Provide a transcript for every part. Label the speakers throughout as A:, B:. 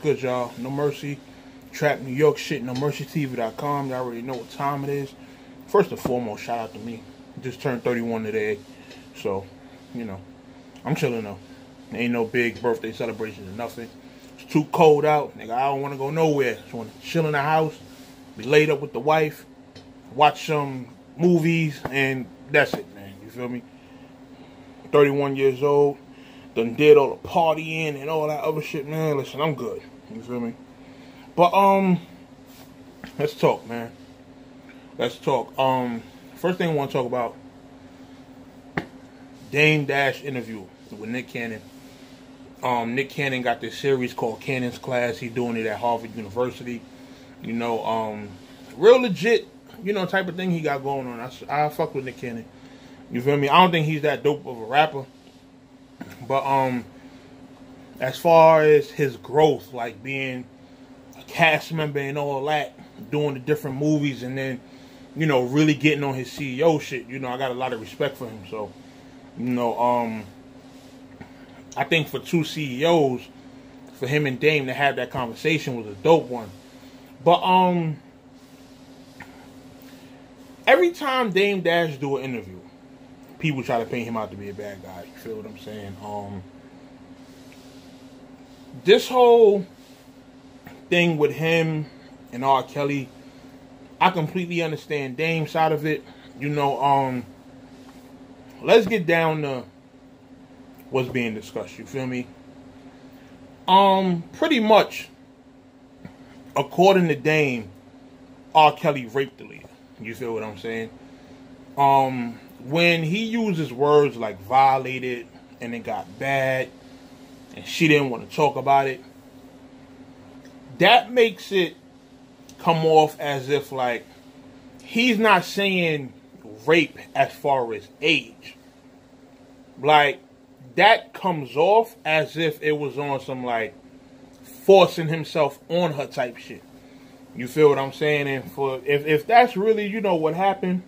A: good, y'all? No Mercy, Trap New York shit, NoMercyTV.com. Y'all already know what time it is. First and foremost, shout out to me. Just turned 31 today. So, you know, I'm chilling though. Ain't no big birthday celebration or nothing. It's too cold out. Nigga, I don't want to go nowhere. Just want to chill in the house, be laid up with the wife, watch some movies, and that's it, man. You feel me? 31 years old. Done did all the partying and all that other shit, man. Listen, I'm good. You feel me? But, let's talk, man. Let's talk. First thing I want to talk about, Dame Dash interview with Nick Cannon. Nick Cannon got this series called Cannon's Class. He's doing it at Harvard University. You know, real legit, you know, type of thing he got going on. I fuck with Nick Cannon. You feel me? I don't think he's that dope of a rapper. But, as far as his growth, like being a cast member and all that, doing the different movies, and then, you know, really getting on his CEO shit, you know, I got a lot of respect for him. So, you know, I think for two CEOs, for him and Dame to have that conversation was a dope one. But, every time Dame Dash do an interview, people try to paint him out to be a bad guy. You feel what I'm saying? This whole thing with him and R. Kelly, I completely understand Dame's side of it. You know, let's get down to what's being discussed. You feel me? Pretty much, according to Dame, R. Kelly raped the leader. You feel what I'm saying? When he uses words like violated and it got bad and she didn't want to talk about it, that makes it come off as if like he's not saying rape as far as age. Like that comes off as if it was on some like forcing himself on her type shit. You feel what I'm saying? And for if that's really, you know, what happened,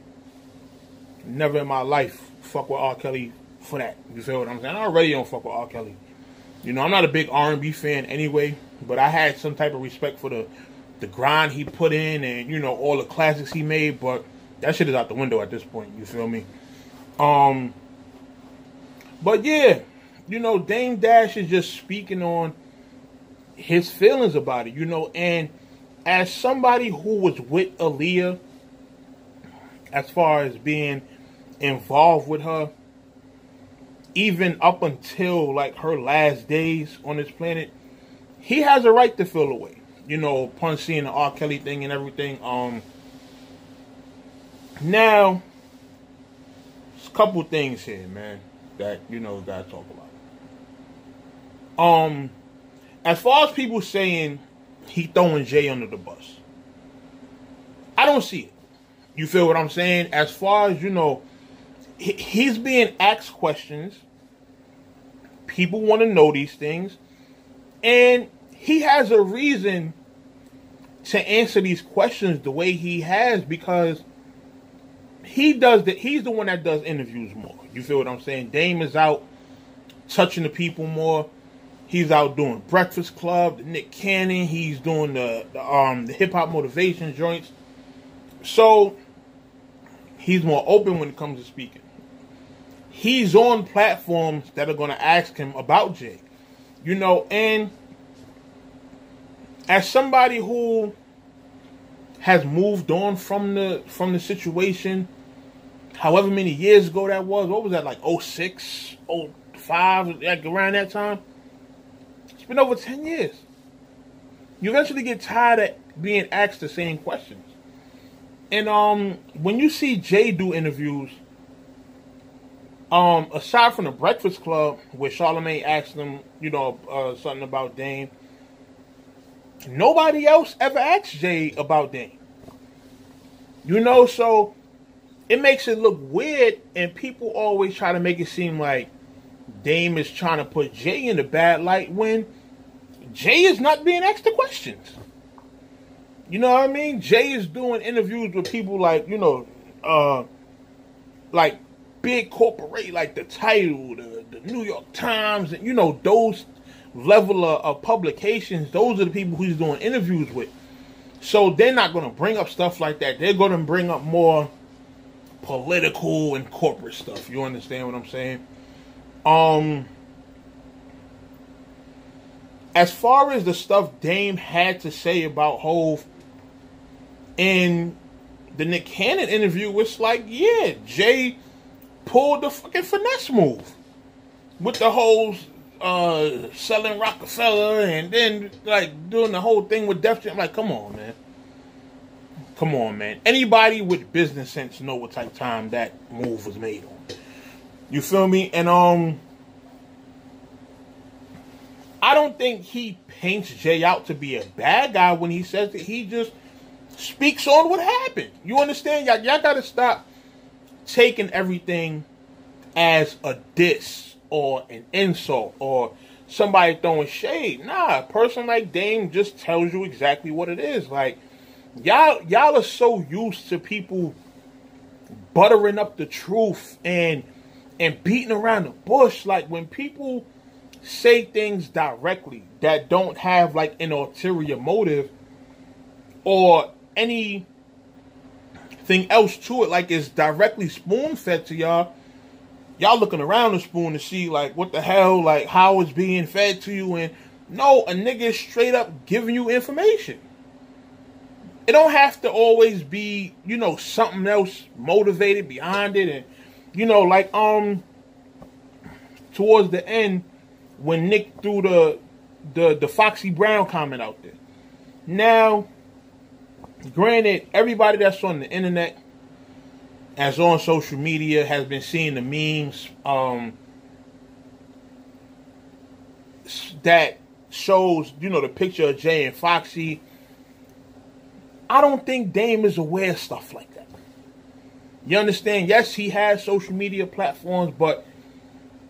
A: never in my life fuck with R. Kelly for that. You feel what I'm saying? I already don't fuck with R. Kelly. You know, I'm not a big R&B fan anyway, but I had some type of respect for the grind he put in and, you know, all the classics he made, but that shit is out the window at this point. You feel me? But yeah, you know, Dame Dash is just speaking on his feelings about it, you know, and as somebody who was with Aaliyah, as far as being involved with her, even up until like her last days on this planet, he has a right to feel away. You know, upon seeing the R. Kelly thing and everything. Now, there's a couple things here, man, that, you know, gotta talk about. As far as people saying he throwing Jay under the bus, I don't see it. You feel what I'm saying? As far as, you know, he's being asked questions. People want to know these things. And he has a reason to answer these questions the way he has, because he's the one that does interviews more. You feel what I'm saying? Dame is out touching the people more. He's out doing Breakfast Club, the Nick Cannon. He's doing the hip-hop motivation joints. So he's more open when it comes to speaking. He's on platforms that are going to ask him about Jay. You know, and as somebody who has moved on from the situation, however many years ago that was, what was that, like 06, 05, like around that time? It's been over 10 years. You eventually get tired of being asked the same questions. And when you see Jay do interviews, aside from the Breakfast Club, where Charlamagne asked him, you know, something about Dame, nobody else ever asked Jay about Dame. You know, so it makes it look weird, and people always try to make it seem like Dame is trying to put Jay in a bad light when Jay is not being asked the questions. You know what I mean? Jay is doing interviews with people like, you know, like big corporate, like the Title, the New York Times, and, you know, those level of publications, those are the people he's doing interviews with. So they're not going to bring up stuff like that. They're going to bring up more political and corporate stuff. You understand what I'm saying? As far as the stuff Dame had to say about Hov in the Nick Cannon interview, it's like, yeah, Jay pulled the fucking finesse move with the whole selling Rockefeller and then like doing the whole thing with Def Jam. I'm like, come on, man. Come on, man. Anybody with business sense know what type of time that move was made on. You feel me? And I don't think he paints Jay out to be a bad guy when he says that. He just speaks on what happened. You understand? Y'all gotta stop taking everything as a diss or an insult or somebody throwing shade. Nah, a person like Dame just tells you exactly what it is. Like, y'all are so used to people buttering up the truth and beating around the bush. Like, when people say things directly that don't have like an ulterior motive or anything else to it, like it's directly spoon-fed to y'all, y'all looking around the spoon to see like what the hell, like how it's being fed to you. And no, a nigga is straight up giving you information. It don't have to always be, you know, something else motivated behind it. And, you know, like, towards the end, when Nick threw the Foxy Brown comment out there. Now, granted, everybody that's on the internet, as on social media, has been seeing the memes, that shows, you know, the picture of Jay and Foxy. I don't think Dame is aware of stuff like that. You understand? Yes, he has social media platforms, but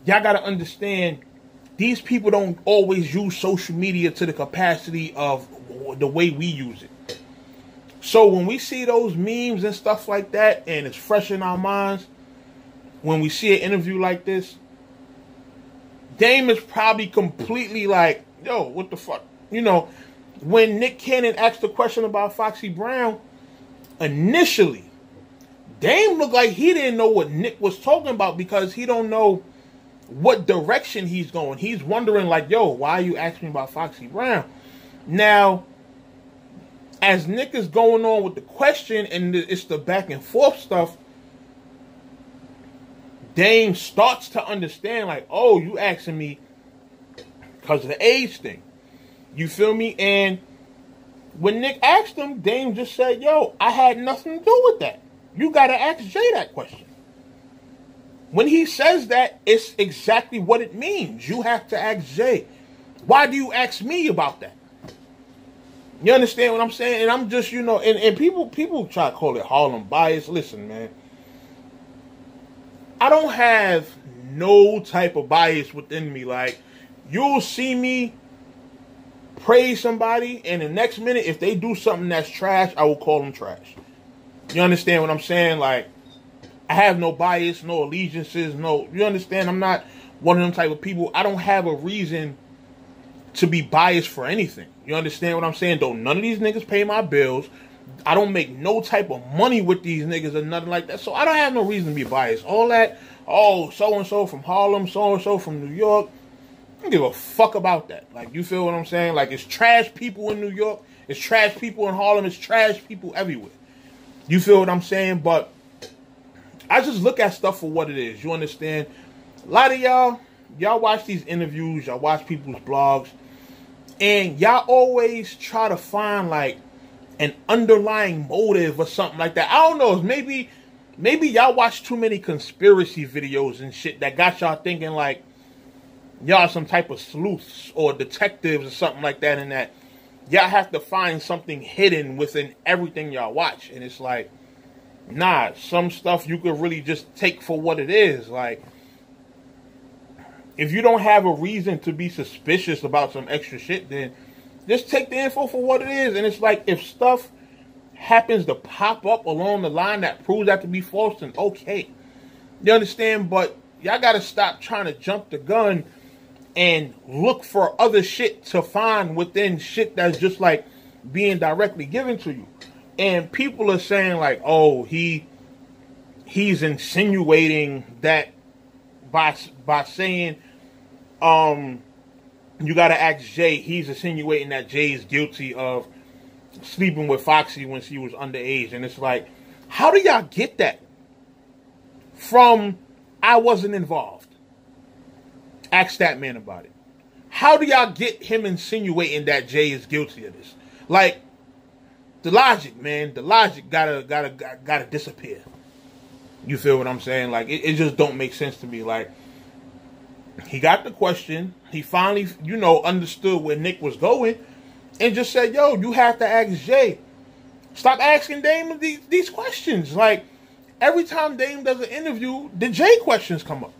A: y'all got to understand, these people don't always use social media to the capacity of the way we use it. So when we see those memes and stuff like that, and it's fresh in our minds, when we see an interview like this, Dame is probably completely like, yo, what the fuck? You know, when Nick Cannon asked the question about Foxy Brown, initially, Dame looked like he didn't know what Nick was talking about because he don't know what direction he's going. He's wondering like, yo, why are you asking me about Foxy Brown? Now, as Nick is going on with the question and it's the back and forth stuff, Dame starts to understand like, oh, you asking me because of the age thing. You feel me? And when Nick asked him, Dame just said, yo, I had nothing to do with that. You got to ask Jay that question. When he says that, it's exactly what it means. You have to ask Jay. Why do you ask me about that? You understand what I'm saying? And I'm just, you know, and people try to call it Harlem bias. Listen, man. I don't have no type of bias within me. Like, you'll see me praise somebody, and the next minute, if they do something that's trash, I will call them trash. You understand what I'm saying? Like, I have no bias, no allegiances, no... You understand? I'm not one of them type of people. I don't have a reason to be biased for anything. You understand what I'm saying? Though none of these niggas pay my bills. I don't make no type of money with these niggas or nothing like that. So I don't have no reason to be biased. All that, oh, so-and-so from Harlem, so-and-so from New York, I don't give a fuck about that. Like, you feel what I'm saying? Like, it's trash people in New York. It's trash people in Harlem. It's trash people everywhere. You feel what I'm saying? But I just look at stuff for what it is. You understand? A lot of y'all watch these interviews. Y'all watch people's blogs. And y'all always try to find, like, an underlying motive or something like that. I don't know. Maybe y'all watch too many conspiracy videos and shit that got y'all thinking, like, y'all some type of sleuths or detectives or something like that, and that y'all have to find something hidden within everything y'all watch. And it's like, nah, some stuff you could really just take for what it is. Like, if you don't have a reason to be suspicious about some extra shit, then just take the info for what it is. And it's like, if stuff happens to pop up along the line that proves that to be false, then okay. You understand? But y'all got to stop trying to jump the gun and look for other shit to find within shit that's just like being directly given to you. And people are saying like, oh, he's insinuating that by saying, you gotta ask Jay, he's insinuating that Jay is guilty of sleeping with Foxy when she was underage. And it's like, how do y'all get that from I wasn't involved? Ask that man about it. How do y'all get him insinuating that Jay is guilty of this? Like, the logic, man, the logic gotta disappear. You feel what I'm saying? Like, it just don't make sense to me. Like, he got the question. He finally, understood where Nick was going and just said, yo, you have to ask Jay. Stop asking Dame these questions. Like, every time Dame does an interview, the Jay questions come up.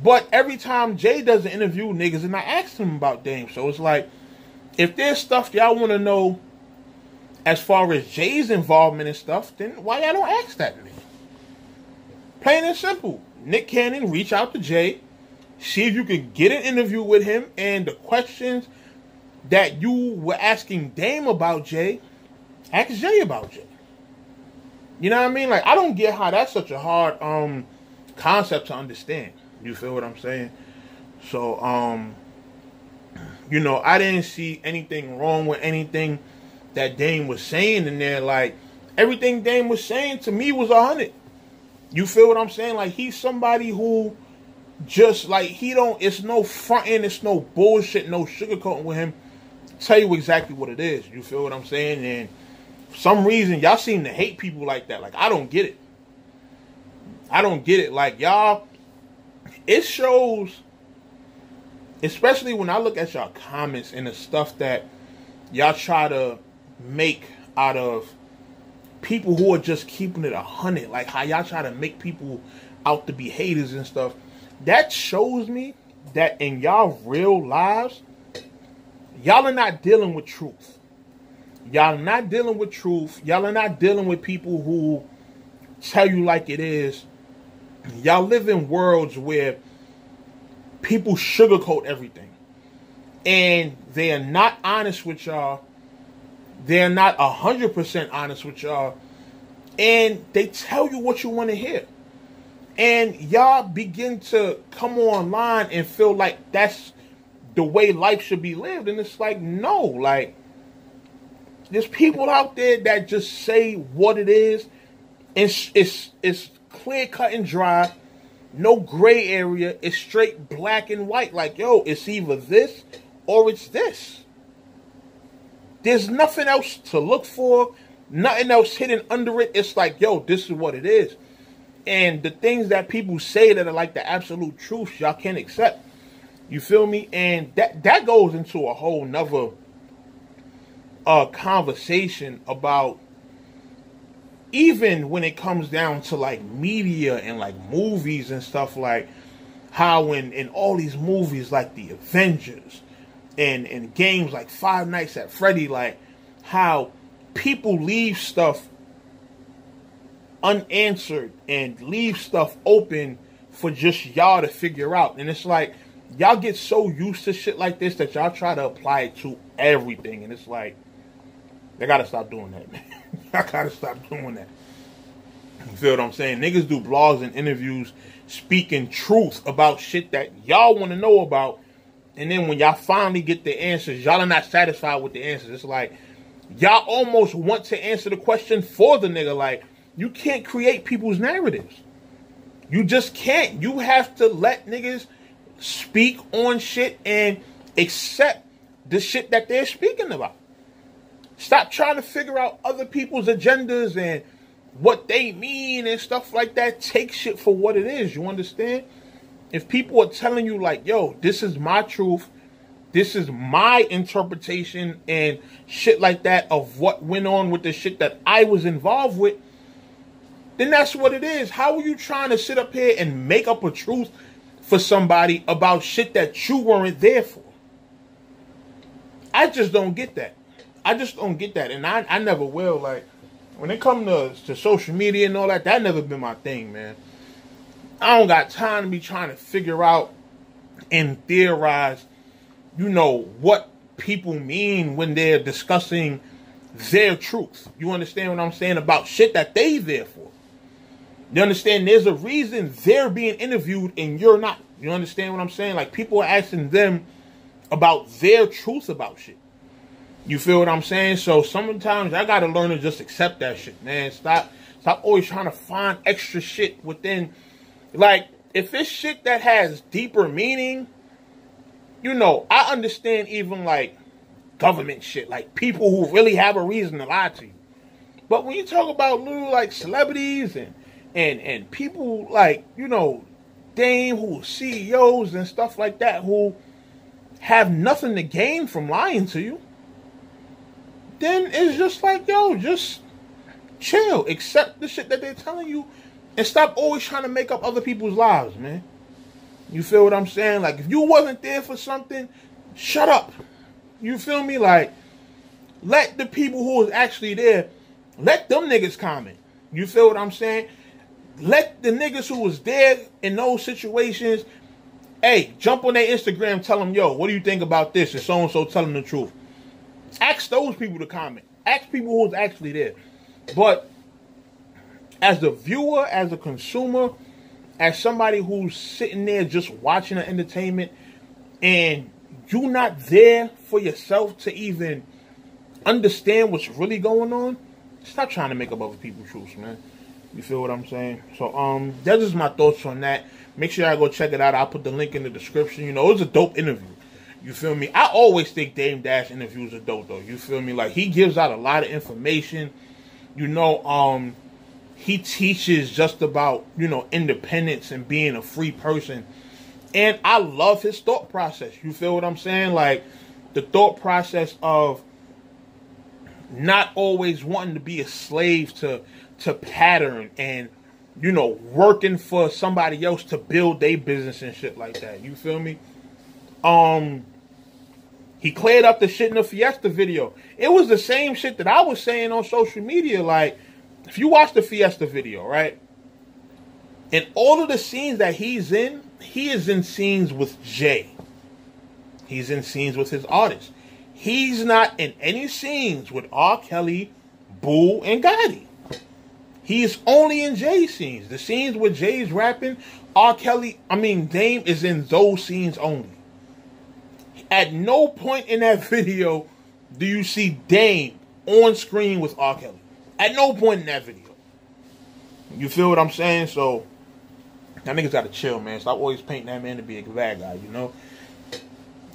A: But every time Jay does an interview, niggas are not asking him about Dame. So it's like, if there's stuff y'all want to know as far as Jay's involvement and stuff, then why y'all don't ask that nigga? Plain and simple. Nick Cannon, reach out to Jay. See if you could get an interview with him. And the questions that you were asking Dame about Jay, ask Jay about Jay. You know what I mean? Like, I don't get how that's such a hard concept to understand. You feel what I'm saying? So, I didn't see anything wrong with anything that Dame was saying in there. Like, everything Dame was saying to me was 100. You feel what I'm saying? Like, he's somebody who just, like, it's no fronting, it's no bullshit, no sugarcoating with him. Tell you exactly what it is. You feel what I'm saying? And for some reason, y'all seem to hate people like that. Like, I don't get it. I don't get it. Like, y'all, it shows, especially when I look at y'all comments and the stuff that y'all try to make out of people who are just keeping it 100. Like, how y'all try to make people out to be haters and stuff. That shows me that in y'all real lives, y'all are not dealing with truth. Y'all are not dealing with truth. Y'all are not dealing with people who tell you like it is. Y'all live in worlds where people sugarcoat everything. And they are not honest with y'all. They're not 100% honest with y'all. And they tell you what you want to hear. And y'all begin to come online and feel like that's the way life should be lived. And it's like, no. Like, there's people out there that just say what it is. It's clear cut and dry. No gray area. It's straight black and white. Like, yo, it's either this or it's this. There's nothing else to look for. Nothing else hidden under it. It's like, yo, this is what it is. And the things that people say that are like the absolute truth, y'all can't accept. You feel me? And that goes into a whole nother conversation about, even when it comes down to like media and like movies and stuff, like how in all these movies like the Avengers and games like Five Nights at Freddy, like how people leave stuff unanswered and leave stuff open for just y'all to figure out. And it's like, y'all get so used to shit like this that y'all try to apply it to everything. And it's like, they gotta stop doing that, man. Y'all gotta stop doing that. You feel what I'm saying? Niggas do blogs and interviews speaking truth about shit that y'all want to know about. And then when y'all finally get the answers, y'all are not satisfied with the answers. It's like, y'all almost want to answer the question for the nigga. Like, you can't create people's narratives. You just can't. You have to let niggas speak on shit and accept the shit that they're speaking about. Stop trying to figure out other people's agendas and what they mean and stuff like that. Take shit for what it is. You understand? If people are telling you like, yo, this is my truth, this is my interpretation and shit like that of what went on with the shit that I was involved with, then that's what it is. How are you trying to sit up here and make up a truth for somebody about shit that you weren't there for? I just don't get that. I just don't get that. And I never will. Like, when it comes to social media and all that never been my thing, man. I don't got time to be trying to figure out and theorize, you know, what people mean when they're discussing their truth. You understand what I'm saying about shit that they there for? You understand there's a reason they're being interviewed and you're not. You understand what I'm saying? Like, people are asking them about their truth about shit. You feel what I'm saying? So sometimes I gotta learn to just accept that shit, man. Stop always trying to find extra shit within. Like, if it's shit that has deeper meaning, you know, I understand even like government shit, like people who really have a reason to lie to you. But when you talk about little like celebrities and people like, you know, Dame, who CEOs and stuff like that, who have nothing to gain from lying to you, then it's just like, yo, just chill. Accept the shit that they're telling you and stop always trying to make up other people's lives, man. You feel what I'm saying? Like, if you wasn't there for something, shut up. You feel me? Like, let the people who was actually there, let them niggas comment. You feel what I'm saying? Let the niggas who was there in those situations, hey, jump on their Instagram, tell them, yo, what do you think about this? And so tell them the truth. Ask those people to comment. Ask people who was actually there. But as the viewer, as a consumer, as somebody who's sitting there just watching the entertainment, and you're not there for yourself to even understand what's really going on, stop trying to make up other people's truths, man. You feel what I'm saying? So, that's just my thoughts on that. Make sure y'all go check it out. I'll put the link in the description. You know, it was a dope interview. You feel me? I always think Dame Dash interviews are dope, though. You feel me? Like, he gives out a lot of information. You know, he teaches just about, you know, independence and being a free person. And I love his thought process. You feel what I'm saying? Like, the thought process of not always wanting to be a slave to pattern and, you know, working for somebody else to build their business and shit like that. You feel me? He cleared up the shit in the Fiesta video. It was the same shit that I was saying on social media. Like, if you watch the Fiesta video, right? In all of the scenes that he's in, he is in scenes with Jay. He's in scenes with his artists. He's not in any scenes with R. Kelly, Boo, and Gotti. He's only in Jay's scenes. The scenes where Jay's rapping, Dame is in those scenes only. At no point in that video do you see Dame on screen with R. Kelly. At no point in that video. You feel what I'm saying? So, that niggas gotta chill, man. Stop always painting that man to be a bad guy, you know?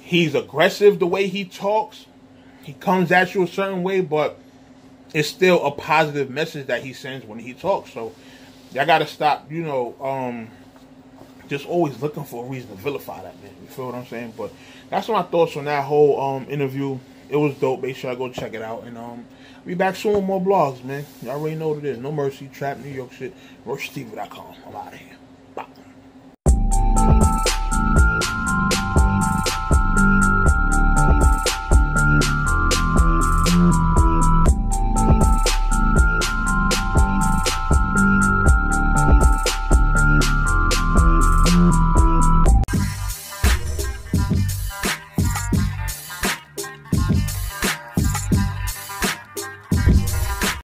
A: He's aggressive the way he talks. He comes at you a certain way, but it's still a positive message that he sends when he talks. So, y'all gotta stop, you know, just always looking for a reason to vilify that man. You feel what I'm saying? But that's my thoughts on that whole interview. It was dope. Make sure I go check it out. And be back soon with more blogs, man. Y'all already know what it is. No Mercy, Trap, New York shit. NoMercyTV.com. I'm out of here. Bye.